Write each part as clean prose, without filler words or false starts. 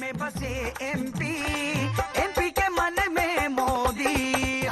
में बसे MP, MP के मन में मोदी।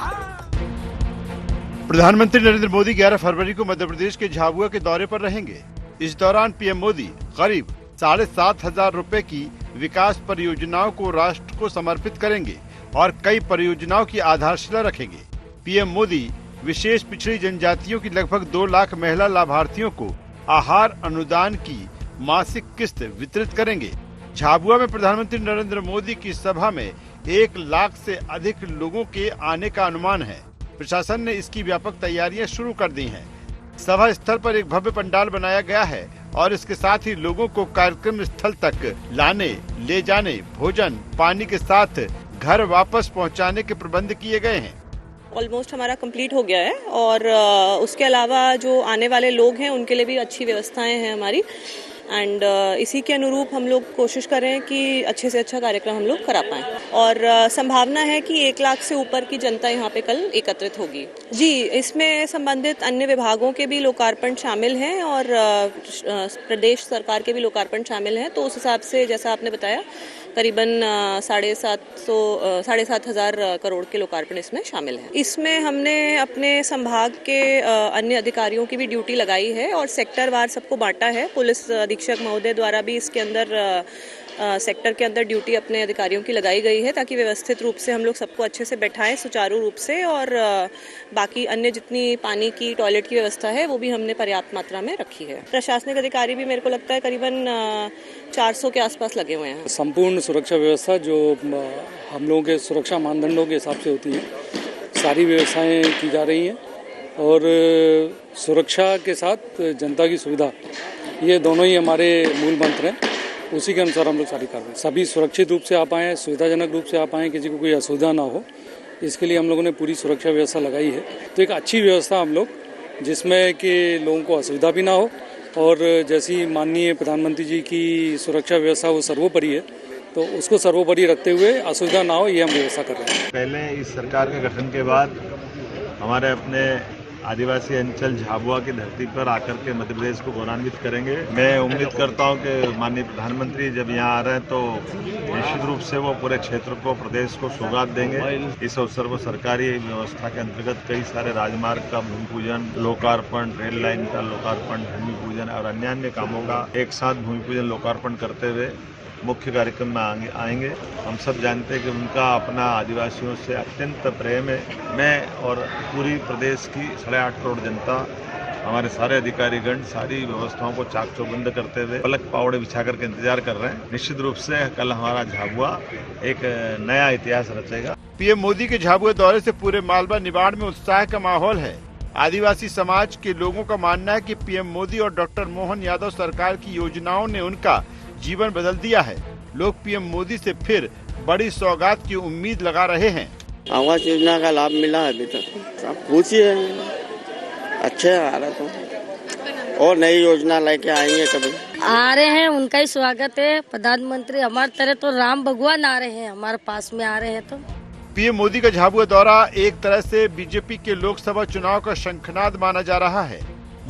प्रधानमंत्री नरेंद्र मोदी 11 फरवरी को मध्य प्रदेश के झाबुआ के दौरे पर रहेंगे। इस दौरान पीएम मोदी करीब 7,500 रुपए की विकास परियोजनाओं को राष्ट्र को समर्पित करेंगे और कई परियोजनाओं की आधारशिला रखेंगे। पीएम मोदी विशेष पिछड़ी जनजातियों की लगभग 2 लाख महिला लाभार्थियों को आहार अनुदान की मासिक किस्त वितरित करेंगे। झाबुआ में प्रधानमंत्री नरेंद्र मोदी की सभा में 1 लाख से अधिक लोगों के आने का अनुमान है। प्रशासन ने इसकी व्यापक तैयारियां शुरू कर दी हैं। सभा स्थल पर एक भव्य पंडाल बनाया गया है और इसके साथ ही लोगों को कार्यक्रम स्थल तक लाने, ले जाने, भोजन, पानी के साथ घर वापस पहुंचाने के प्रबंध किए गए हैं। ऑलमोस्ट हमारा कंप्लीट हो गया है और उसके अलावा जो आने वाले लोग हैं उनके लिए भी अच्छी व्यवस्थाएं हैं हमारी एंड इसी के अनुरूप हम लोग कोशिश कर रहे हैं कि अच्छे से अच्छा कार्यक्रम हम लोग करा पाएं और संभावना है कि 1 लाख से ऊपर की जनता यहाँ पे कल एकत्रित होगी। जी, इसमें संबंधित अन्य विभागों के भी लोकार्पण शामिल हैं और प्रदेश सरकार के भी लोकार्पण शामिल हैं, तो उस हिसाब से जैसा आपने बताया करीबन 7,500 करोड़ के लोकार्पण इसमें शामिल है। इसमें हमने अपने संभाग के अन्य अधिकारियों की भी ड्यूटी लगाई है और सेक्टर वार सबको बांटा है। पुलिस अधीक्षक महोदय द्वारा भी इसके अंदर सेक्टर के अंदर ड्यूटी अपने अधिकारियों की लगाई गई है ताकि व्यवस्थित रूप से हम लोग सबको अच्छे से बैठाएं सुचारू रूप से और बाकी अन्य जितनी पानी की, टॉयलेट की व्यवस्था है वो भी हमने पर्याप्त मात्रा में रखी है। प्रशासनिक अधिकारी भी मेरे को लगता है करीबन 400 के आसपास लगे हुए हैं। संपूर्ण सुरक्षा व्यवस्था जो हम लोगों के सुरक्षा मानदंडों के हिसाब से होती है, सारी व्यवस्थाएं की जा रही हैं और सुरक्षा के साथ जनता की सुविधा, ये दोनों ही हमारे मूल मंत्र हैं। उसी के अनुसार हम लोग सारी कार्रवाई, सभी सुरक्षित रूप से आ पाएँ, सुविधाजनक रूप से आ पाएँ, किसी को कोई असुविधा ना हो, इसके लिए हम लोगों ने पूरी सुरक्षा व्यवस्था लगाई है। तो एक अच्छी व्यवस्था हम लोग, जिसमें कि लोगों को असुविधा भी ना हो और जैसी माननीय प्रधानमंत्री जी की सुरक्षा व्यवस्था वो सर्वोपरि है, तो उसको सर्वोपरि रखते हुए असुविधा ना हो, ये हम व्यवस्था कर रहे हैं। पहले इस सरकार के गठन के बाद हमारे अपने आदिवासी अंचल झाबुआ की धरती पर आकर के मध्य प्रदेश को गौरवान्वित करेंगे। मैं उम्मीद करता हूं कि माननीय प्रधानमंत्री जब यहां आ रहे हैं तो निश्चित रूप से वो पूरे क्षेत्र को, प्रदेश को सौगात देंगे। इस अवसर पर सरकारी व्यवस्था के अंतर्गत कई सारे राजमार्ग का भूमि पूजन, लोकार्पण, रेल लाइन का लोकार्पण, भूमि पूजन और अन्य कामों का एक साथ भूमि पूजन लोकार्पण करते हुए मुख्य कार्यक्रम में आएंगे। हम सब जानते हैं कि उनका अपना आदिवासियों से अत्यंत प्रेम है। मैं और पूरी प्रदेश की 8.5 करोड़ जनता, हमारे सारे अधिकारीगण सारी व्यवस्थाओं को चाक चौबंद करते हुए पलक पावड़े बिछा करके इंतजार कर रहे हैं। निश्चित रूप से कल हमारा झाबुआ एक नया इतिहास रचेगा। पीएम मोदी के झाबुआ दौरे से पूरे मालवा निमाड़ में उत्साह का माहौल है। आदिवासी समाज के लोगों का मानना है कि पीएम मोदी और डॉक्टर मोहन यादव सरकार की योजनाओं ने उनका जीवन बदल दिया है। लोग पीएम मोदी से फिर बड़ी सौगात की उम्मीद लगा रहे हैं। आवास योजना का लाभ मिला है अभी तक, आप पूछिए, अच्छे आ रहा तो और नई योजना लेके आएंगे, कभी आ रहे हैं, उनका ही स्वागत है। प्रधानमंत्री हमारे तरह तो राम भगवान आ रहे हैं, हमारे पास में आ रहे हैं। तो पीएम मोदी का झाबुआ दौरा एक तरह से बीजेपी के लोकसभा चुनाव का शंखनाद माना जा रहा है।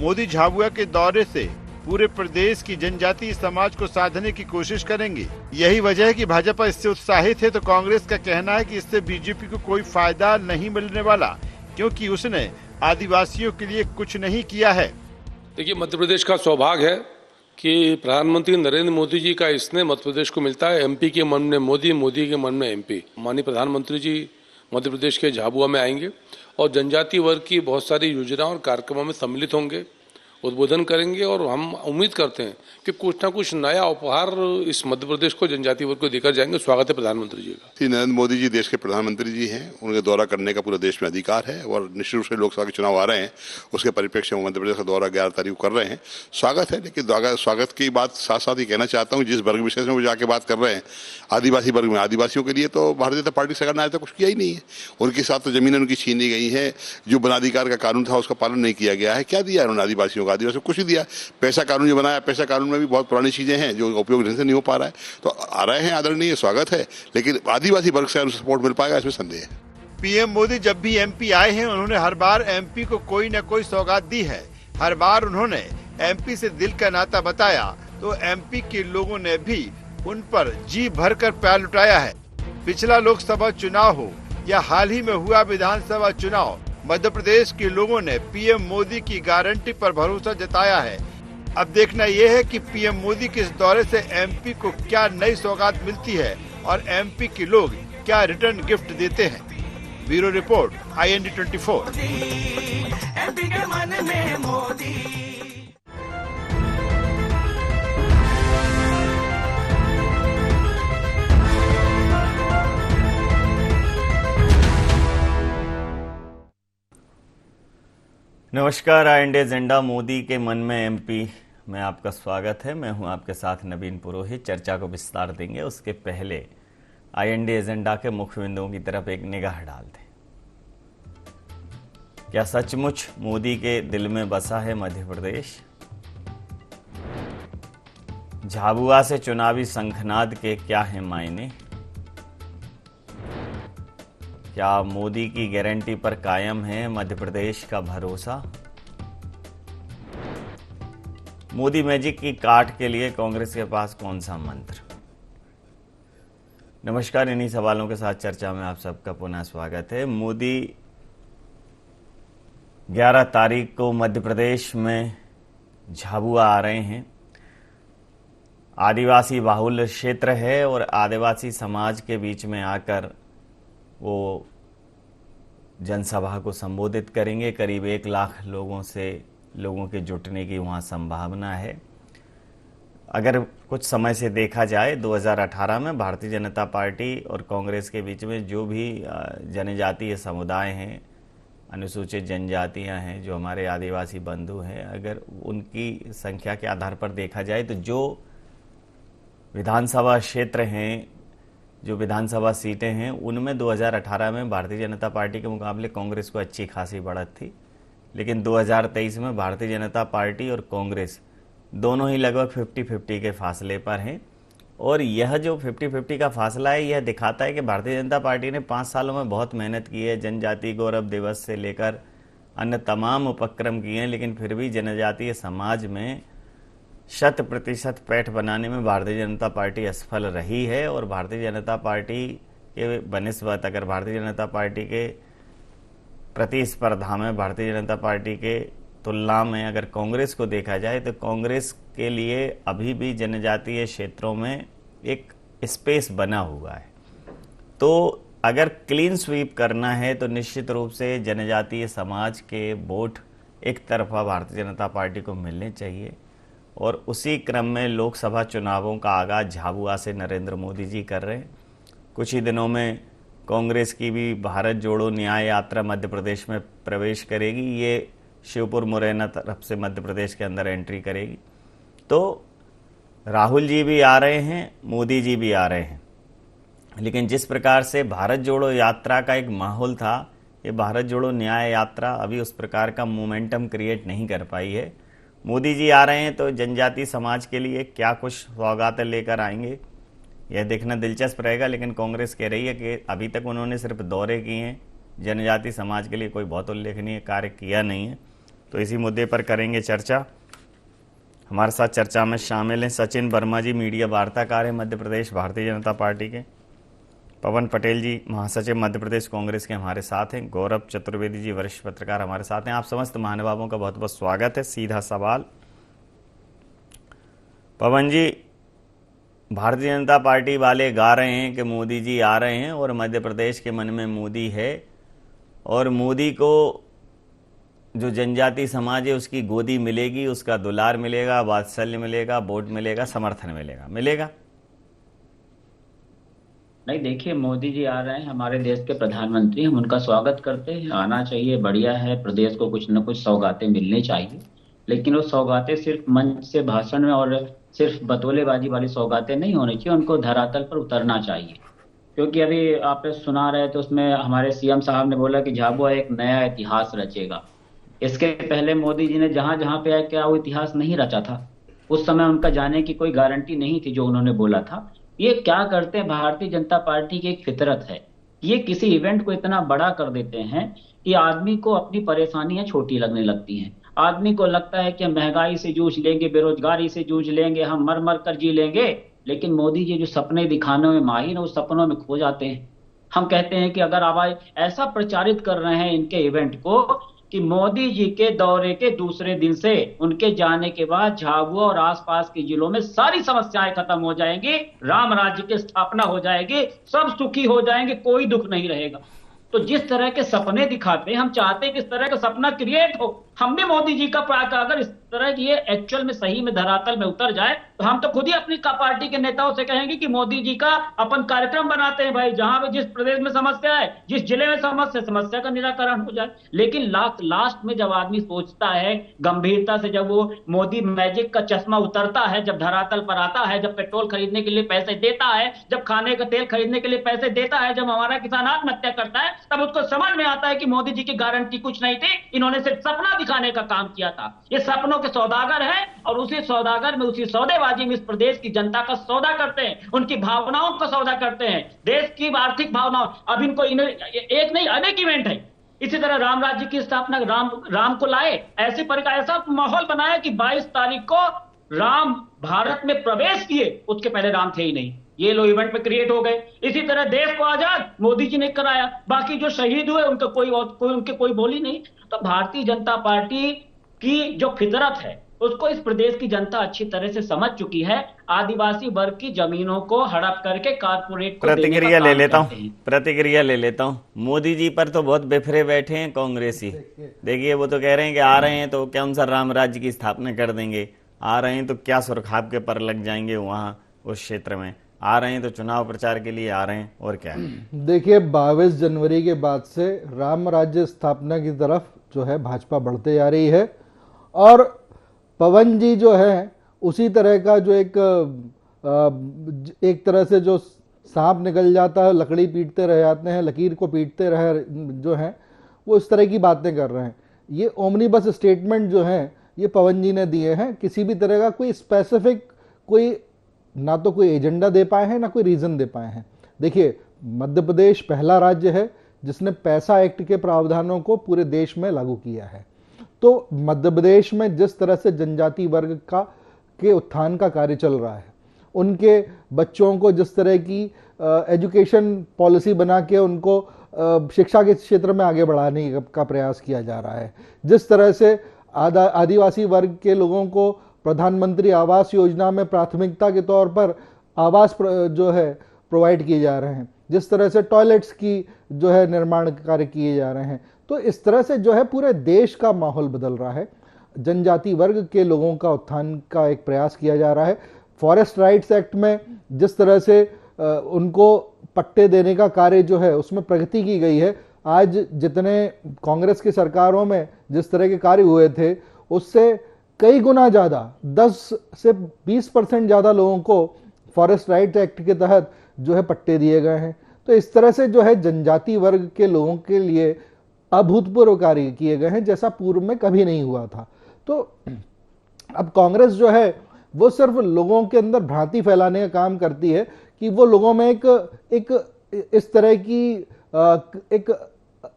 मोदी झाबुआ के दौरे से पूरे प्रदेश की जनजातीय समाज को साधने की कोशिश करेंगे। यही वजह है कि भाजपा इससे उत्साहित है, तो कांग्रेस का कहना है कि इससे बीजेपी को कोई फायदा नहीं मिलने वाला, क्योंकि उसने आदिवासियों के लिए कुछ नहीं किया है। देखिए, मध्य प्रदेश का सौभाग्य है कि प्रधानमंत्री नरेंद्र मोदी जी का स्नेह मध्य प्रदेश को मिलता है। एमपी के मन में मोदी, मोदी के मन में एमपी। माननीय प्रधानमंत्री जी मध्य प्रदेश के झाबुआ में आएंगे और जनजातीय वर्ग की बहुत सारी योजनाओं और कार्यक्रमों में सम्मिलित होंगे, उद्बोधन करेंगे और हम उम्मीद करते हैं कि कुछ ना कुछ नया उपहार इस मध्य प्रदेश को, जनजातीय वर्ग को देकर जाएंगे। स्वागत है प्रधानमंत्री जी का। नरेंद्र मोदी जी देश के प्रधानमंत्री जी हैं, उनके दौरा करने का पूरे देश में अधिकार है और निश्चित रूप से लोकसभा के चुनाव आ रहे हैं, उसके परिप्रेक्ष्य में मध्य प्रदेश का दौरा 11 तारीख को कर रहे हैं। स्वागत है, लेकिन स्वागत की बात साथ साथ ही कहना चाहता हूँ, जिस वर्ग विशेष में वो जाके बात कर रहे हैं, आदिवासी वर्ग में, आदिवासियों के लिए तो भारतीय जनता पार्टी सरकार ने आज तक कुछ किया ही नहीं है। उनके साथ तो जमीनें उनकी छीनी गई है, जो वनाधिकार का कानून था उसका पालन नहीं किया गया है। क्या दिया है उन्होंने आदिवासियों को? आदिवासियों को कुछ ही दिया। पैसा कानून जो बनाया, पैसा कानून में भी बहुत पुरानी चीजें हैं जो उपयोग ढंग से नहीं हो पा रहा है। तो आ रहे हैं, आदरणीय, स्वागत है, लेकिन आदिवासी वर्ग से सपोर्ट मिल पाएगा इसमें संदेह है। पीएम मोदी जब भी एमपी आए हैं, उन्होंने हर बार एमपी को कोई न कोई सौगात दी है। हर बार उन्होंने एमपी से दिल का नाता बताया, तो एमपी के लोगों ने भी उन पर जी भरकर प्यार लुटाया है। पिछला लोकसभा चुनाव हो या हाल ही में हुआ विधानसभा चुनाव, मध्य प्रदेश के लोगों ने पीएम मोदी की गारंटी पर भरोसा जताया है। अब देखना ये है कि पीएम मोदी के इस दौरे से एमपी को क्या नई सौगात मिलती है और एमपी के लोग क्या रिटर्न गिफ्ट देते हैं। Bureau report, IND 24। एमपी के मन में मोदी। नमस्कार, IND एजेंडा मोदी के मन में एमपी में आपका स्वागत है। मैं हूं आपके साथ नवीन पुरोहित। चर्चा को विस्तार देंगे, उसके पहले IND एजेंडा के मुख्य बिंदुओं की तरफ एक निगाह डाल दें। क्या सचमुच मोदी के दिल में बसा है मध्य प्रदेश? झाबुआ से चुनावी शंखनाद के क्या है मायने? क्या मोदी की गारंटी पर कायम है मध्य प्रदेश का भरोसा? मोदी मैजिक की काट के लिए कांग्रेस के पास कौन सा मंत्र? नमस्कार, इन्हीं सवालों के साथ चर्चा में आप सबका पुनः स्वागत है। मोदी 11 तारीख को मध्य प्रदेश में झाबुआ आ रहे हैं। आदिवासी बाहुल्य क्षेत्र है और आदिवासी समाज के बीच में आकर वो जनसभा को संबोधित करेंगे। करीब 1 लाख लोगों के जुटने की वहाँ संभावना है। अगर कुछ समय से देखा जाए, 2018 में भारतीय जनता पार्टी और कांग्रेस के बीच में जो भी जनजातीय समुदाय हैं, अनुसूचित जनजातियां हैं, जो हमारे आदिवासी बंधु हैं, अगर उनकी संख्या के आधार पर देखा जाए तो जो विधानसभा क्षेत्र हैं, जो विधानसभा सीटें हैं, उनमें 2018 में भारतीय जनता पार्टी के मुकाबले कांग्रेस को अच्छी खासी बढ़त थी। लेकिन 2023 में भारतीय जनता पार्टी और कांग्रेस दोनों ही लगभग 50-50 के फासले पर हैं। और यह जो 50-50 का फासला है, यह दिखाता है कि भारतीय जनता पार्टी ने 5 सालों में बहुत मेहनत की है। जनजातीय गौरव दिवस से लेकर अन्य तमाम उपक्रम किए हैं, लेकिन फिर भी जनजातीय समाज में 100% पैठ बनाने में भारतीय जनता पार्टी असफल रही है। और भारतीय जनता पार्टी के बनिस्बत अगर भारतीय जनता पार्टी के प्रतिस्पर्धा में, भारतीय जनता पार्टी के तुलना में अगर कांग्रेस को देखा जाए तो कांग्रेस के लिए अभी भी जनजातीय क्षेत्रों में एक स्पेस बना हुआ है। तो अगर क्लीन स्वीप करना है तो निश्चित रूप से जनजातीय समाज के वोट एक तरफा भारतीय जनता पार्टी को मिलने चाहिए। और उसी क्रम में लोकसभा चुनावों का आगाज झाबुआ से नरेंद्र मोदी जी कर रहे हैं। कुछ ही दिनों में कांग्रेस की भी भारत जोड़ो न्याय यात्रा मध्य प्रदेश में प्रवेश करेगी। ये शिवपुर मुरैना तरफ से मध्य प्रदेश के अंदर एंट्री करेगी। तो राहुल जी भी आ रहे हैं, मोदी जी भी आ रहे हैं। लेकिन जिस प्रकार से भारत जोड़ो यात्रा का एक माहौल था, ये भारत जोड़ो न्याय यात्रा अभी उस प्रकार का मोमेंटम क्रिएट नहीं कर पाई है। मोदी जी आ रहे हैं तो जनजातीय समाज के लिए क्या कुछ सौगातें लेकर आएंगे, यह देखना दिलचस्प रहेगा। लेकिन कांग्रेस कह रही है कि अभी तक उन्होंने सिर्फ दौरे किए हैं, जनजातीय समाज के लिए कोई बहुत उल्लेखनीय कार्य किया नहीं है। तो इसी मुद्दे पर करेंगे चर्चा। हमारे साथ चर्चा में शामिल हैं सचिन वर्मा जी, मीडिया वार्ताकार हैं मध्य प्रदेश भारतीय जनता पार्टी के। पवन पटेल जी, महासचिव मध्य प्रदेश कांग्रेस के हमारे साथ हैं। गौरव चतुर्वेदी जी, वरिष्ठ पत्रकार हमारे साथ हैं। आप समस्त महानुभावों का बहुत बहुत स्वागत है। सीधा सवाल, पवन जी, भारतीय जनता पार्टी वाले गा रहे हैं कि मोदी जी आ रहे हैं और मध्य प्रदेश के मन में मोदी है, और मोदी को जो जनजातीय समाज है उसकी गोदी मिलेगी, उसका दुलार मिलेगा, वात्सल्य मिलेगा, वोट मिलेगा, समर्थन मिलेगा। नहीं, देखिए, मोदी जी आ रहे हैं, हमारे देश के प्रधानमंत्री, हम उनका स्वागत करते हैं। आना चाहिए, बढ़िया है। प्रदेश को कुछ न कुछ सौगातें मिलनी चाहिए, लेकिन वो सौगातें सिर्फ मंच से भाषण में और सिर्फ बतौलेबाजी वाली सौगातें नहीं होनी चाहिए, उनको धरातल पर उतरना चाहिए। क्योंकि अभी आप सुना रहे थे, उसमें हमारे सीएम साहब ने बोला कि झाबुआ एक नया इतिहास रचेगा। इसके पहले मोदी जी ने जहां जहां पे क्या वो इतिहास नहीं रचा था, उस समय उनका जाने की कोई गारंटी नहीं थी जो उन्होंने बोला था। ये क्या करते हैं, भारतीय जनता पार्टी की एक फितरत है, ये किसी इवेंट को इतना बड़ा कर देते हैं कि आदमी को अपनी परेशानियां छोटी लगने लगती हैं। आदमी को लगता है कि हम महंगाई से जूझ लेंगे, बेरोजगारी से जूझ लेंगे, हम मर मर कर जी लेंगे, लेकिन मोदी जी जो सपने दिखाने में माहिर है, उस सपनों में खो जाते हैं। हम कहते हैं कि अगर आप ऐसा प्रचारित कर रहे हैं इनके इवेंट को कि मोदी जी के दौरे के दूसरे दिन से उनके जाने के बाद झाबुआ और आसपास के जिलों में सारी समस्याएं खत्म हो जाएंगी, राम राज्य की स्थापना हो जाएगी, सब सुखी हो जाएंगे, कोई दुख नहीं रहेगा। तो जिस तरह के सपने दिखाते हैं, हम चाहते हैं कि इस तरह का सपना क्रिएट हो। हम भी मोदी जी का अगर इस तरह की ये एक्चुअल में सही में धरातल में उतर जाए तो हम तो खुद ही अपनी पार्टी के नेताओं से कहेंगे कि मोदी जी का अपन कार्यक्रम बनाते हैं भाई, जहां पे जिस प्रदेश में समस्या है, जिस जिले में समस्या का निराकरण हो जाए। लेकिन लास्ट में जब आदमी सोचता है गंभीरता से, जब वो मोदी मैजिक का चश्मा उतरता है, जब धरातल पर आता है, जब पेट्रोल खरीदने के लिए पैसे देता है, जब खाने का तेल खरीदने के लिए पैसे देता है, जब हमारा किसान आत्महत्या करता है, तब उसको समझ में आता है कि मोदी जी की गारंटी कुछ नहीं थी, इन्होंने सिर्फ सपना दिखाने का काम किया था। ये सपनों के सौदागर है और उसी सौदागर में, उसी सौदेबाजी में इस प्रदेश की जनता का सौदा करते हैं, उनकी भावनाओं का सौदा करते हैं, देश की आर्थिक भावनाओं। अब इनको एक नहीं अनेक इवेंट है। इसी तरह राम राज्य की स्थापना, राम को लाए, ऐसी प्रकार ऐसा माहौल बनाया कि 22 तारीख को राम भारत में प्रवेश किए, उसके पहले राम थे ही नहीं। ये लो इवेंट में क्रिएट हो गए। इसी तरह देश को आजाद मोदी जी ने कराया, बाकी जो शहीद हुए उनका कोई बोली नहीं। तो भारतीय जनता पार्टी की जो फितरत है उसको इस प्रदेश की जनता अच्छी तरह से समझ चुकी है। आदिवासी वर्ग की जमीनों को हड़प करके कारपोरेट को प्रतिक्रिया ले लेता हूँ। मोदी जी पर तो बहुत बेफरे बैठे हैं कांग्रेसी। देखिए वो तो कह रहे हैं कि आ रहे हैं तो क्या अनुसार राम राज्य की स्थापना कर देंगे, आ रहे हैं तो क्या सुरखाब के पर लग जाएंगे वहाँ उस क्षेत्र में, आ रहे हैं तो चुनाव प्रचार के लिए आ रहे हैं, और क्या है। देखिए 22 जनवरी के बाद से राम राज्य स्थापना की तरफ जो है भाजपा बढ़ते जा रही है, और पवन जी जो है उसी तरह का जो एक तरह से जो सांप निकल जाता है, लकड़ी पीटते रह जाते हैं, लकीर को पीटते रहे जो हैं, वो इस तरह की बातें कर रहे हैं। ये ओमनीबस स्टेटमेंट जो हैं ये पवन जी ने दिए हैं, किसी भी तरह का कोई स्पेसिफिक ना तो कोई एजेंडा दे पाए हैं ना कोई रीजन दे पाए हैं। देखिए मध्य प्रदेश पहला राज्य है जिसने पैसा एक्ट के प्रावधानों को पूरे देश में लागू किया है। तो मध्य प्रदेश में जिस तरह से जनजाति वर्ग के उत्थान का कार्य चल रहा है, उनके बच्चों को जिस तरह की एजुकेशन पॉलिसी बना के उनको शिक्षा के क्षेत्र में आगे बढ़ाने का प्रयास किया जा रहा है, जिस तरह से आदिवासी वर्ग के लोगों को प्रधानमंत्री आवास योजना में प्राथमिकता के तौर पर आवास जो है प्रोवाइड किए जा रहे हैं, जिस तरह से टॉयलेट्स की जो है निर्माण कार्य किए जा रहे हैं, तो इस तरह से जो है पूरे देश का माहौल बदल रहा है। जनजाति वर्ग के लोगों का उत्थान का एक प्रयास किया जा रहा है। फॉरेस्ट राइट्स एक्ट में जिस तरह से उनको पट्टे देने का कार्य जो है उसमें प्रगति की गई है। आज जितने कांग्रेस की सरकारों में जिस तरह के कार्य हुए थे उससे कई गुना ज़्यादा 10 से 20% ज़्यादा लोगों को फॉरेस्ट राइट एक्ट के तहत जो है पट्टे दिए गए हैं। तो इस तरह से जो है जनजाति वर्ग के लोगों के लिए अभूतपूर्व कार्य किए गए हैं, जैसा पूर्व में कभी नहीं हुआ था। तो अब कांग्रेस जो है वो सिर्फ लोगों के अंदर भ्रांति फैलाने का काम करती है कि वो लोगों में एक इस तरह की एक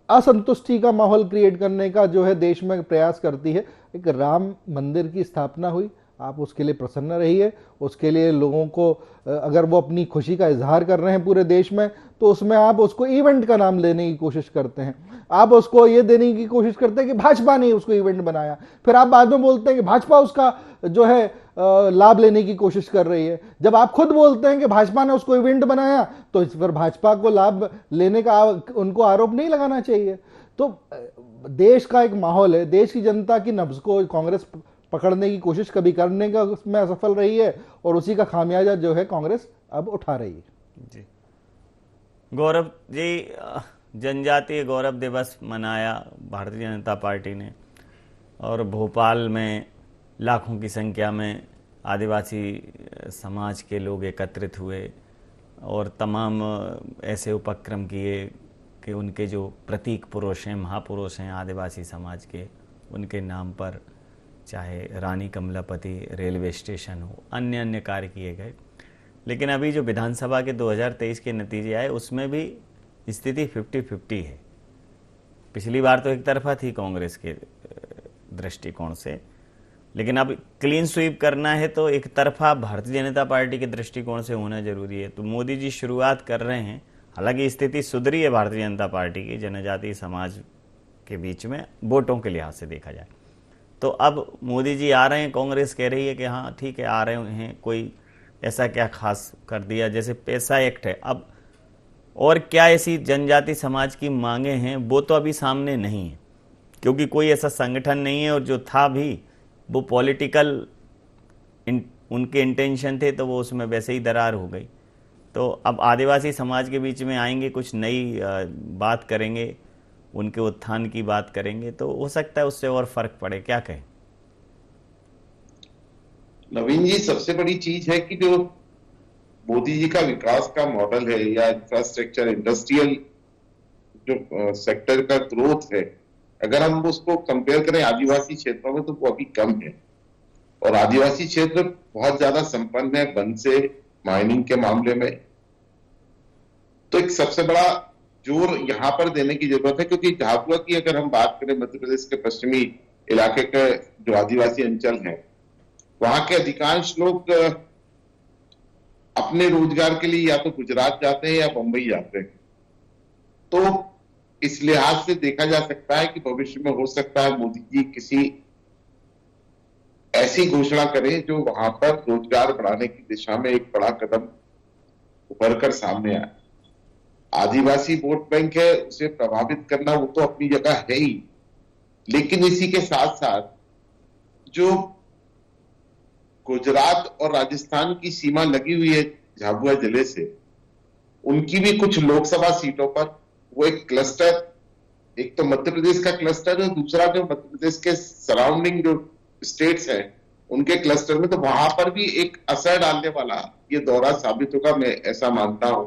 असंतुष्टि का माहौल क्रिएट करने का जो है देश में प्रयास करती है। एक राम मंदिर की स्थापना हुई, आप उसके लिए प्रसन्न रहिए, उसके लिए लोगों को अगर वो अपनी खुशी का इजहार कर रहे हैं पूरे देश में, तो उसमें आप उसको इवेंट का नाम लेने की कोशिश करते हैं। आप उसको ये देने की कोशिश करते हैं कि भाजपा ने उसको इवेंट बनाया, फिर आप बाद में बोलते हैं कि भाजपा उसका जो है लाभ लेने की कोशिश कर रही है। जब आप खुद बोलते हैं कि भाजपा ने उसको इवेंट बनाया तो इस पर भाजपा को लाभ लेने का उनको आरोप नहीं लगाना चाहिए। तो देश का एक माहौल है, देश की जनता की नब्ज को कांग्रेस पकड़ने की कोशिश कभी करने का उसमें असफल रही है और उसी का खामियाजा जो है कांग्रेस अब उठा रही है। जी गौरव जी, जनजातीय गौरव दिवस मनाया भारतीय जनता पार्टी ने और भोपाल में लाखों की संख्या में आदिवासी समाज के लोग एकत्रित हुए और तमाम ऐसे उपक्रम किए कि उनके जो प्रतीक पुरुष हैं, महापुरुष हैं आदिवासी समाज के, उनके नाम पर चाहे रानी कमलापति रेलवे स्टेशन हो, अन्य कार्य किए गए। लेकिन अभी जो विधानसभा के 2023 के नतीजे आए उसमें भी स्थिति 50-50 है। पिछली बार तो एक तरफा थी कांग्रेस के दृष्टिकोण से, लेकिन अब क्लीन स्वीप करना है तो एक तरफा भारतीय जनता पार्टी के दृष्टिकोण से होना जरूरी है। तो मोदी जी शुरुआत कर रहे हैं, हालांकि स्थिति सुधरी है भारतीय जनता पार्टी की जनजातीय समाज के बीच में वोटों के लिहाज से देखा जाए तो। अब मोदी जी आ रहे हैं, कांग्रेस कह रही है कि हाँ ठीक है आ रहे हैं, कोई ऐसा क्या खास कर दिया, जैसे पैसा एक्ट है। अब और क्या ऐसी जनजाति समाज की मांगे हैं वो तो अभी सामने नहीं है, क्योंकि कोई ऐसा संगठन नहीं है, और जो था भी वो पॉलिटिकल उनके इंटेंशन थे तो वो उसमें वैसे ही दरार हो गई। तो अब आदिवासी समाज के बीच में आएंगे, कुछ नई बात करेंगे, उनके उत्थान की बात करेंगे, तो हो सकता है उससे और फर्क पड़े। क्या कहें नवीन जी? सबसे बड़ी चीज है कि जो मोदी जी का विकास का मॉडल है या इंफ्रास्ट्रक्चर इंडस्ट्रियल जो सेक्टर का ग्रोथ है, अगर हम उसको कंपेयर करें आदिवासी क्षेत्रों में तो वो अभी कम है। और आदिवासी क्षेत्र बहुत ज्यादा संपन्न है वन से, माइनिंग के मामले में। तो एक सबसे बड़ा जोर यहाँ पर देने की जरूरत है, क्योंकि झाबुआ की अगर हम बात करें, मध्य प्रदेश के पश्चिमी इलाके के जो आदिवासी अंचल हैं, वहां के अधिकांश लोग अपने रोजगार के लिए या तो गुजरात जाते हैं या बंबई जाते हैं। तो इस लिहाज से देखा जा सकता है कि भविष्य में हो सकता है मोदी जी किसी ऐसी घोषणा करें जो वहां पर रोजगार बढ़ाने की दिशा में एक बड़ा कदम उभर कर सामने आए। आदिवासी वोट बैंक है, उसे प्रभावित करना वो तो अपनी जगह है ही, लेकिन इसी के साथ साथ जो गुजरात और राजस्थान की सीमा लगी हुई है झाबुआ जिले से, उनकी भी कुछ लोकसभा सीटों पर वो एक क्लस्टर, एक तो मध्य प्रदेश का क्लस्टर है, दूसरा जो मध्य प्रदेश के सराउंडिंग जो स्टेट्स हैं उनके क्लस्टर में, तो वहां पर भी एक असर डालने वाला ये दौरा साबित होगा, मैं ऐसा मानता हूं।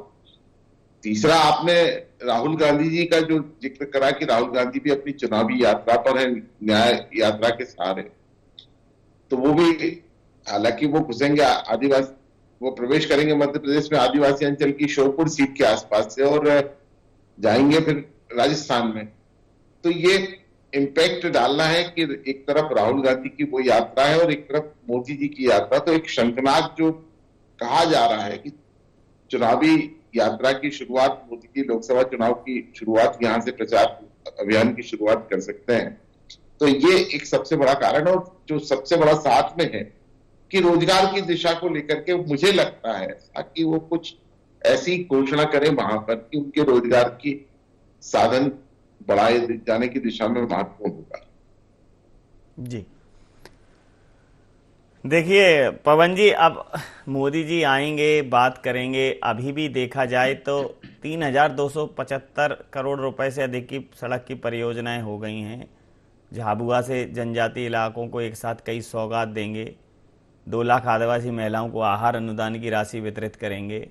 तीसरा, आपने राहुल गांधी जी का जो जिक्र करा कि राहुल गांधी भी अपनी चुनावी यात्रा पर है, न्याय यात्रा के सहारे, तो वो भी, हालांकि वो घुसेंगे आदिवासी, वो प्रवेश करेंगे मध्य प्रदेश में आदिवासी अंचल की श्योपुर सीट के आसपास से और जाएंगे फिर राजस्थान में। तो ये इम्पैक्ट डालना है कि एक तरफ राहुल गांधी की वो यात्रा है और एक तरफ मोदी जी की यात्रा। तो एक शंखनाद जो कहा जा रहा है कि चुनावी यात्रा की शुरुआत, मोदी की लोकसभा चुनाव की शुरुआत यहां से प्रचार अभियान की शुरुआत कर सकते हैं। तो ये एक सबसे बड़ा कारण है। और जो सबसे बड़ा साथ में है कि रोजगार की दिशा को लेकर के मुझे लगता है कि वो कुछ ऐसी घोषणा करें वहां पर कि उनके रोजगार की साधन बढ़ाए जाने की दिशा में महत्वपूर्ण होगा। जी देखिए पवन जी, अब मोदी जी आएंगे, बात करेंगे। अभी भी देखा जाए तो 3,275 करोड़ रुपए से अधिक की सड़क की परियोजनाएं हो गई हैं। झाबुआ से जनजातीय इलाकों को एक साथ कई सौगात देंगे। 2 लाख आदिवासी महिलाओं को आहार अनुदान की राशि वितरित करेंगे।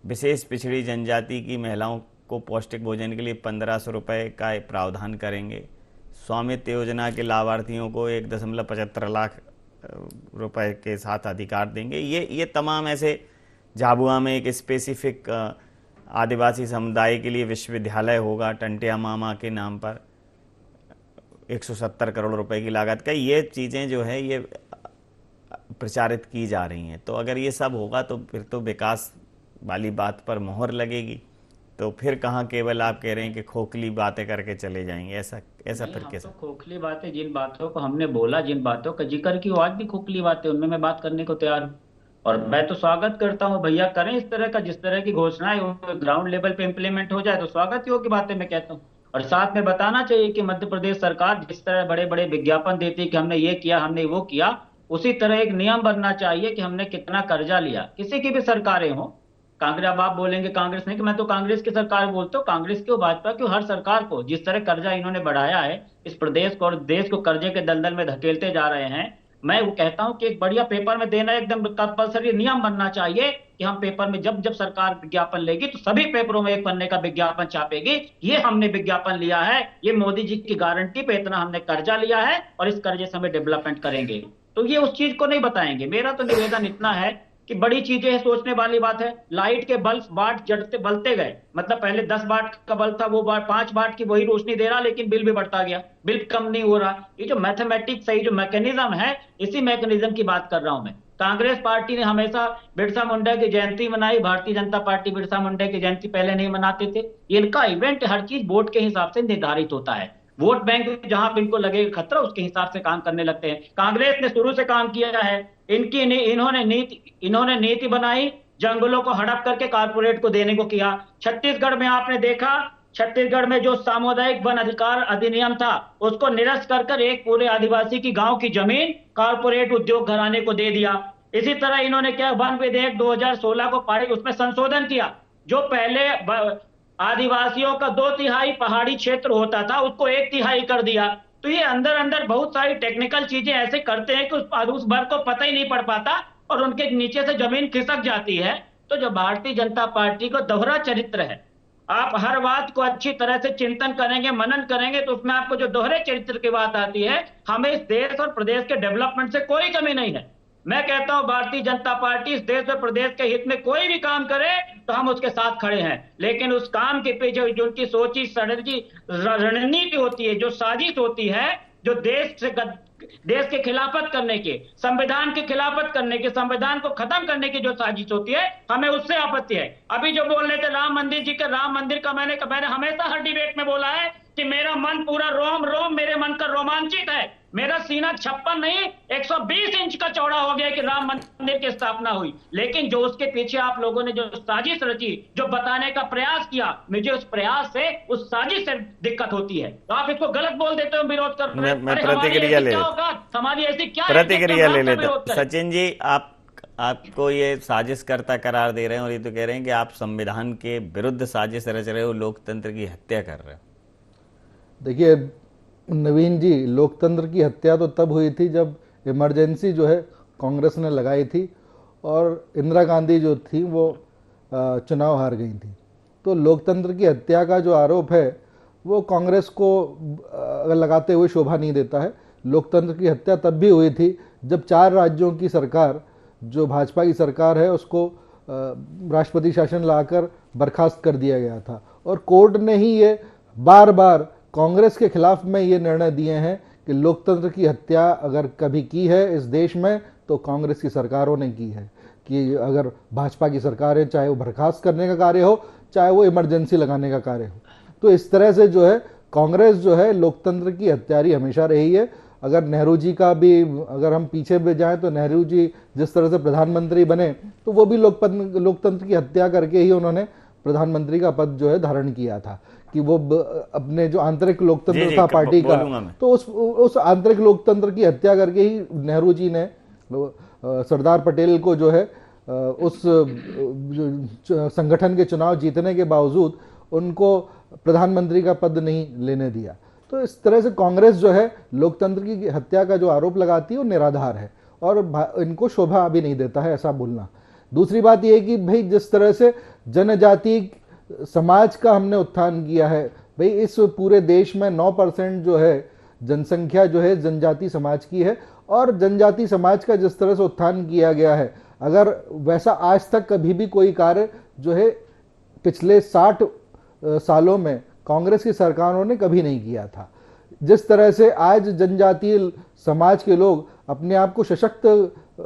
विशेष पिछड़ी जनजाति की महिलाओं को पौष्टिक भोजन के लिए 1,500 रुपये का प्रावधान करेंगे। स्वामित्व योजना के लाभार्थियों को 1.75 लाख रुपए के साथ अधिकार देंगे। ये तमाम ऐसे झाबुआ में एक स्पेसिफिक आदिवासी समुदाय के लिए विश्वविद्यालय होगा टंटिया मामा के नाम पर, 170 करोड़ रुपए की लागत का। ये चीज़ें जो है ये प्रचारित की जा रही हैं। तो अगर ये सब होगा तो फिर तो विकास वाली बात पर मोहर लगेगी। तो फिर कहाँ केवल आप कह रहे हैं कि खोखली बातें करके चले जाएंगे, ऐसा फिर कैसे? तो खोखली बातें, जिन बातों को हमने बोला, जिन बातों का जिक्र की, वो आज भी खोखली बातें, उनमें मैं बात करने को तैयार हूँ। और मैं तो स्वागत करता हूँ, भैया करें इस तरह का, जिस तरह की घोषणाएं ग्राउंड लेवल पे इम्प्लीमेंट हो जाए तो स्वागत योग्य बातें मैं कहता हूँ। और साथ में बताना चाहिए कि मध्य प्रदेश सरकार जिस तरह बड़े बड़े विज्ञापन देती है कि हमने ये किया, हमने वो किया, उसी तरह एक नियम बनना चाहिए कि हमने कितना कर्जा लिया। किसी की भी सरकारें हो, कांग्रेस, अब आप बोलेंगे कांग्रेस नहीं, कि मैं तो कांग्रेस की सरकार बोलता हूँ, कांग्रेस की, भाजपा की, हर सरकार को जिस तरह कर्जा इन्होंने बढ़ाया है इस प्रदेश को और देश को कर्जे के दलदल में धकेलते जा रहे हैं, मैं वो कहता हूं कि एक बढ़िया पेपर में देना एकदम कंपल्सरी नियम बनना चाहिए कि हम पेपर में जब सरकार विज्ञापन लेगी तो सभी पेपरों में 1 पन्ने का विज्ञापन छापेगी, ये हमने विज्ञापन लिया है, ये मोदी जी की गारंटी पे इतना हमने कर्जा लिया है और इस कर्जे से हमें डेवलपमेंट करेंगे। तो ये उस चीज को नहीं बताएंगे। मेरा तो निवेदन इतना है कि बड़ी चीजें है, सोचने वाली बात है। लाइट के बल्ब वाट जड़ते बलते गए, मतलब पहले 10 वाट का बल्ब था, वो 5 वाट की वही रोशनी दे रहा, लेकिन बिल भी बढ़ता गया, बिल कम नहीं हो रहा। ये जो मैथमेटिक्स है, ये जो मैकेनिज्म है, इसी मैकेनिज्म की बात कर रहा हूं मैं। कांग्रेस पार्टी ने हमेशा बिरसा मुंडा की जयंती मनाई, भारतीय जनता पार्टी बिरसा मुंडा की जयंती पहले नहीं मनाते थे। इनका इवेंट हर चीज वोट के हिसाब से निर्धारित होता है। वोट बैंक जहां पे इनको लगेगा खतरा, उसके हिसाब से काम करने लगते हैं। कांग्रेस ने शुरू से काम किया है, इन्होंने नीति बनाई, जंगलों को हड़प करके कारपोरेट को देने को किया। छत्तीसगढ़ में आपने देखा, छत्तीसगढ़ में जो सामुदायिक वन अधिकार अधिनियम था, उसको निरस्त कर एक पूरे आदिवासी की गांव की जमीन कारपोरेट उद्योग घराने को दे दिया। इसी तरह इन्होंने क्या, वन विधेयक 2016 को पारित, उसमें संशोधन किया। जो पहले आदिवासियों का 2/3 पहाड़ी क्षेत्र होता था, उसको 1/3 कर दिया। तो ये अंदर अंदर बहुत सारी टेक्निकल चीजें ऐसे करते हैं कि उस वर्ग को पता ही नहीं पड़ पाता और उनके नीचे से जमीन खिसक जाती है। तो जो भारतीय जनता पार्टी को दोहरा चरित्र है, आप हर बात को अच्छी तरह से चिंतन करेंगे, मनन करेंगे, तो उसमें आपको जो दोहरे चरित्र की बात आती है, हमें इस देश और प्रदेश के डेवलपमेंट से कोई कमी नहीं है। मैं कहता हूं भारतीय जनता पार्टी इस देश और प्रदेश के हित में कोई भी काम करे तो हम उसके साथ खड़े हैं, लेकिन उस काम के पीछे जो उनकी सोची रणनीति होती है, जो साजिश होती है, जो देश के खिलाफत करने के, संविधान के खिलाफत करने के, संविधान को खत्म करने की जो साजिश होती है, हमें उससे आपत्ति है। अभी जो बोल रहे थे राम मंदिर जी के, राम मंदिर का मैंने हमेशा हर डिबेट में बोला है कि मेरा मन पूरा रोम रोम मेरे मन का रोमांचित है। मेरा सीना 56 नहीं 120 इंच का चौड़ा हो गया कि राम मंदिर की स्थापना हुई, लेकिन जो उसके पीछे आप लोगों ने जो साजिश रची, जो बताने का प्रयास किया, मुझे उस प्रयास से, उस साजिश से दिक्कत होती है। तो आप इसको गलत बोल देते हो, विरोध कर रहे हैं। मैं प्रतिक्रिया ले हमारी ऐसी क्या प्रतिक्रिया ले लेता हूं। सचिन जी, आपको ये साजिश करता करार दे रहे हैं और ये तो कह रहे हैं कि आप संविधान के विरुद्ध साजिश रच रहे हो, लोकतंत्र की हत्या कर रहे हो। देखिए नवीन जी, लोकतंत्र की हत्या तो तब हुई थी जब इमरजेंसी जो है कांग्रेस ने लगाई थी और इंदिरा गांधी जो थी वो चुनाव हार गई थी। तो लोकतंत्र की हत्या का जो आरोप है वो कांग्रेस को लगाते हुए शोभा नहीं देता है। लोकतंत्र की हत्या तब भी हुई थी जब 4 राज्यों की सरकार, जो भाजपा की सरकार है, उसको राष्ट्रपति शासन लाकर बर्खास्त कर दिया गया था और कोर्ट ने ही ये बार बार कांग्रेस के खिलाफ में ये निर्णय दिए हैं कि लोकतंत्र की हत्या अगर कभी की है इस देश में तो कांग्रेस की सरकारों ने की है। कि अगर भाजपा की सरकार है, चाहे वो बर्खास्त करने का कार्य हो, चाहे वो इमरजेंसी लगाने का कार्य हो, तो इस तरह से जो है कांग्रेस जो है लोकतंत्र की हत्यारी हमेशा रही है। अगर नेहरू जी का भी, अगर हम पीछे भी जाएं तो नेहरू जी जिस तरह से प्रधानमंत्री बने तो वो भी लोकतंत्र की हत्या करके ही उन्होंने प्रधानमंत्री का पद जो है धारण किया था। कि वो अपने जो आंतरिक लोकतंत्र था पार्टी का, तो उस आंतरिक लोकतंत्र की हत्या करके ही नेहरू जी ने सरदार पटेल को जो है उस संगठन के चुनाव जीतने के बावजूद उनको प्रधानमंत्री का पद नहीं लेने दिया। तो इस तरह से कांग्रेस जो है लोकतंत्र की हत्या का जो आरोप लगाती है वो निराधार है और इनको शोभा भी नहीं देता है ऐसा बोलना। दूसरी बात यह कि भाई जिस तरह से जनजाति समाज का हमने उत्थान किया है, भाई इस पूरे देश में 9% जो है जनसंख्या जो है जनजाति समाज की है और जनजाति समाज का जिस तरह से उत्थान किया गया है, अगर वैसा आज तक कभी भी कोई कार्य जो है पिछले 60 सालों में कांग्रेस की सरकारों ने कभी नहीं किया था। जिस तरह से आज जनजातीय समाज के लोग अपने आप को सशक्त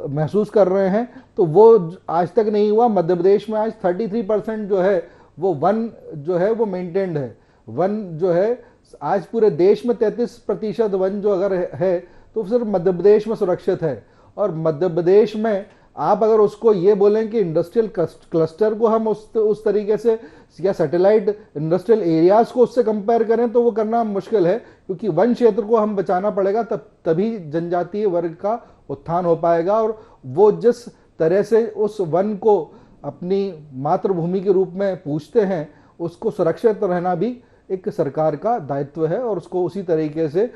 महसूस कर रहे हैं, तो वो आज तक नहीं हुआ। मध्य प्रदेश में आज 33% जो है वो वन जो है वो मेंटेन्ड है। वन जो है आज पूरे देश में 33% वन जो अगर है तो सिर्फ मध्य प्रदेश में सुरक्षित है। और मध्य प्रदेश में आप अगर उसको ये बोलें कि इंडस्ट्रियल क्लस्टर को हम उस तरीके से या सैटेलाइट इंडस्ट्रियल एरियाज को उससे कंपेयर करें तो वो करना मुश्किल है, क्योंकि वन क्षेत्र को हम बचाना पड़ेगा, तभी जनजातीय वर्ग का उत्थान हो पाएगा। और वो जिस तरह से उस वन को अपनी मातृभूमि के रूप में पूछते हैं, उसको सुरक्षित रहना भी एक सरकार का दायित्व है और उसको उसी तरीके से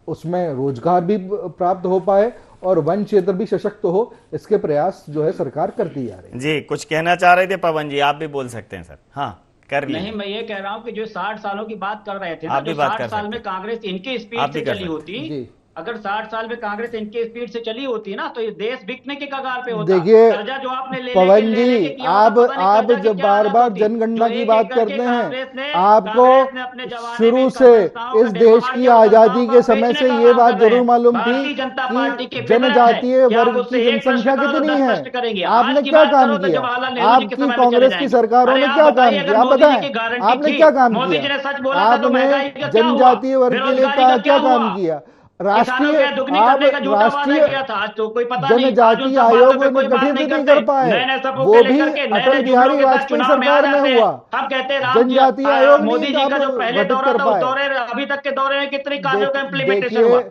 उसमें रोजगार भी प्राप्त हो पाए और वन क्षेत्र भी सशक्त हो, इसके प्रयास जो है सरकार करती जा रही है। जी कुछ कहना चाह रहे थे पवन जी, आप भी बोल सकते हैं सर। हाँ कर नहीं, मैं ये कह रहा हूँ कि जो 60 सालों की बात कर रहे थे ना, जो 60 साल में कांग्रेस इनकी स्पीड से चली होती अगर 60 साल में कांग्रेस इनके स्पीड से चली होती ना तो ये देश बिकने के कगार पे होता। देखिए कर्जा जो आपने ले पवन लेके जी, किया आप होता, पता नहीं कर्जा की जब क्या बार हालत बार होती। जनगणना जो की एक बात एक करके करते हैं, कांग्रेस ने आपको अपने जमाने शुरू में से संस्थाओं इस का देश निर्माण की किया, आजादी के समय बेचने से का ये काम बात कर रहे जरूर हैं। मालूम थी भारतीय जनता पार्टी के कि विवरण है जनजातीय कि आप वर्ग उससे की एक प्रश्न जनसंख्या करो तो कितनी 10 है। प्रश्न करेंगे। आपने आज की क्या बात काम करो तो किया? जवाहरलाल नेहरू जी के आपकी समय में चले कांग्रेस की जाएंगे। सरकारों अरे ने आप क्या काम बताइए, किया? अगर आप मोदी जी बताएं, की गारंटी आपने थी, क्या काम मोदी जी किया? ने सच बोला था तो महंगाई का आपने क्या हुआ? जनजातीय वर्ग के लिए बेरोजगारी का क्या हुआ? काम किया? किसानों राष्ट्रीय, के दुगनी आप करने का झूठा वादा राष्ट्रीय किया था, आज तो कोई पता नहीं। आज उन जनजातीय सब आयोग बातों पे कोई में बात गठित नहीं नहीं करते। कर पाए, नए नए सपनों वो के भी लेकर के नए अटल नए बिहारी जुमलों के साथ वाजपेयी चुनाव में आ सरकार में जाते हैं। हुआ। अब कहते हैं राम जी, जनजातीय आयोग मोदी नहीं जी का जो आप पहले गठित दौरा कर था उस पाए। दौरे अभी तक के दौरे में कितनी कार्यों का इम्प्लीमेंटेशन हुआ?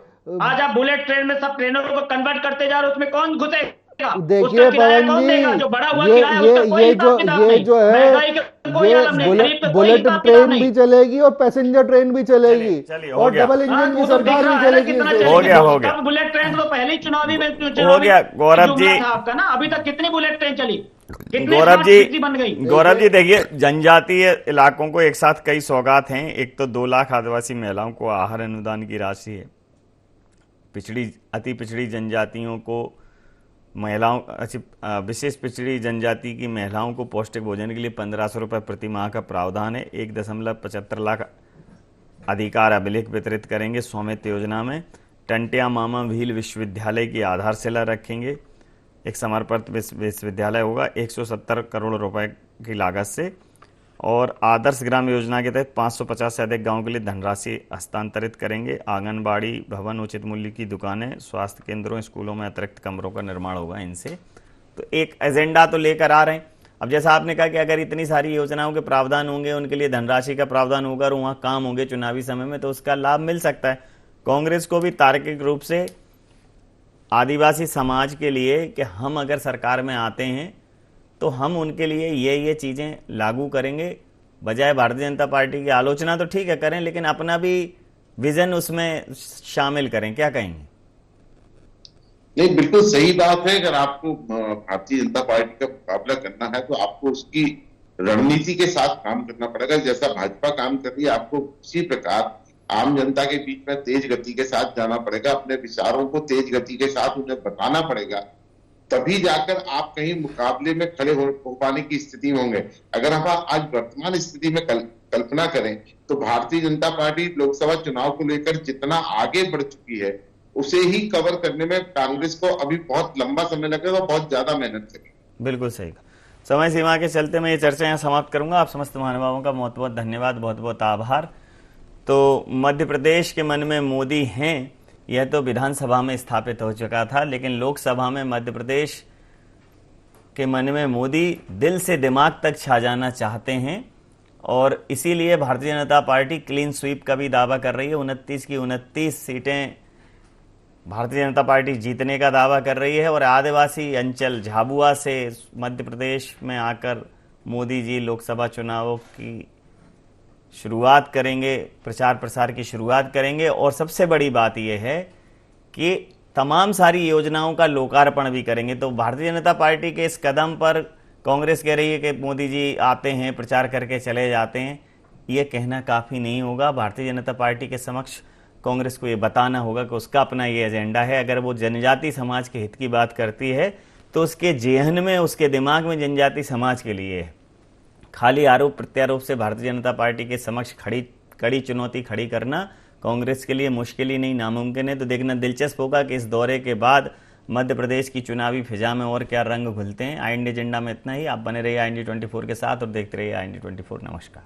आज आप बुलेट ट्रेन में सब ट्रेनों को कन्वर्ट करते जा रहे हो, उसमें कौन घुसेगा? देखिए पवन जी, जो बढ़ा हुआ जी, किराया उसका कोई हिसाब किताब नहीं। जो है महंगाई का कोई ये आलम नहीं, गरीब का कोई बुलेट हिसाब किताब ट्रेन नहीं। भी चलेगी और पैसेंजर ट्रेन भी चलेगी और डबल इंजन की सरकार भी चलेगी। हो गया बुलेट ट्रेन तो पहले ही चुनावी में हो गया। गौरव जी, था आपका ना, अभी तक कितनी बुलेट ट्रेन चली? गौरव जी देखिए, जनजातीय इलाकों को एक साथ कई सौगात हैं। एक तो 2 लाख आदिवासी महिलाओं को आहार अनुदान की राशि है। अति पिछड़ी जनजातियों को महिलाओं विशेष पिछड़ी जनजाति की महिलाओं को पौष्टिक भोजन के लिए 1500 रुपये प्रति माह का प्रावधान है। 1.75 लाख अधिकार अभिलेख वितरित करेंगे स्वामित्व योजना में। टंटिया मामा भील विश्वविद्यालय की आधारशिला रखेंगे। एक समर्पित विश्वविद्यालय होगा 170 करोड़ रुपए की लागत से। और आदर्श ग्राम योजना के तहत 550 से अधिक गांव के लिए धनराशि हस्तांतरित करेंगे। आंगनबाड़ी भवन, उचित मूल्य की दुकानें, स्वास्थ्य केंद्रों, स्कूलों में अतिरिक्त कमरों का निर्माण होगा इनसे। तो एक एजेंडा तो लेकर आ रहे हैं। अब जैसा आपने कहा कि अगर इतनी सारी योजनाओं के प्रावधान होंगे, उनके लिए धनराशि का प्रावधान होगा और वहाँ काम होंगे चुनावी समय में, तो उसका लाभ मिल सकता है। कांग्रेस को भी तार्किक रूप से आदिवासी समाज के लिए कि हम अगर सरकार में आते हैं तो हम उनके लिए ये चीज़ें लागू करेंगे, बजाय भारतीय जनता पार्टी की आलोचना तो ठीक है करें, लेकिन अपना भी विजन उसमें शामिल करें। क्या कहेंगे? नहीं, बिल्कुल सही बात है। अगर आपको भारतीय जनता पार्टी का मुकाबला करना है तो आपको उसकी रणनीति के साथ काम करना पड़ेगा। जैसा भाजपा काम कर रही है, आपको उसी प्रकार आम जनता के बीच में तेज गति के साथ जाना पड़ेगा। अपने विचारों को तेज गति के साथ उन्हें बताना पड़ेगा, तभी जाकर आप कहीं मुकाबले में खड़े हो पाने की स्थिति में होंगे। अगर हम आज वर्तमान स्थिति में कल्पना करें तो भारतीय जनता पार्टी लोकसभा चुनाव को लेकर जितना आगे बढ़ चुकी है, उसे ही कवर करने में कांग्रेस को अभी बहुत लंबा समय लगेगा, बहुत ज्यादा मेहनत करेगी। बिल्कुल सही। समय सीमा के चलते मैं ये चर्चा यहाँ समाप्त करूंगा। आप समस्त महानुभावों का बहुत बहुत धन्यवाद, बहुत बहुत आभार। तो मध्य प्रदेश के मन में मोदी हैं, यह तो विधानसभा में स्थापित हो चुका था, लेकिन लोकसभा में मध्य प्रदेश के मन में मोदी दिल से दिमाग तक छा जाना चाहते हैं। और इसीलिए Bharatiya Janata party clean sweep का भी दावा कर रही है। 29 की 29 सीटें भारतीय जनता पार्टी जीतने का दावा कर रही है। और आदिवासी अंचल झाबुआ से मध्य प्रदेश में आकर मोदी जी लोकसभा चुनावों की शुरुआत करेंगे, प्रचार प्रसार की शुरुआत करेंगे। और सबसे बड़ी बात यह है कि तमाम सारी योजनाओं का लोकार्पण भी करेंगे। तो भारतीय जनता पार्टी के इस कदम पर कांग्रेस कह रही है कि मोदी जी आते हैं, प्रचार करके चले जाते हैं, ये कहना काफ़ी नहीं होगा। भारतीय जनता पार्टी के समक्ष कांग्रेस को ये बताना होगा कि उसका अपना ये एजेंडा है। अगर वो जनजाति समाज के हित की बात करती है तो उसके जेहन में, उसके दिमाग में जनजाति समाज के लिए है। खाली आरोप प्रत्यारोप से भारतीय जनता पार्टी के समक्ष कड़ी चुनौती खड़ी करना कांग्रेस के लिए मुश्किल ही नहीं, नामुमकिन है। तो देखना दिलचस्प होगा कि इस दौरे के बाद मध्य प्रदेश की चुनावी फिजा में और क्या रंग घुलते हैं। IND एजेंडा में इतना ही। आप बने रहिए IND 24 के साथ और देखते रहिए IND 24। नमस्कार।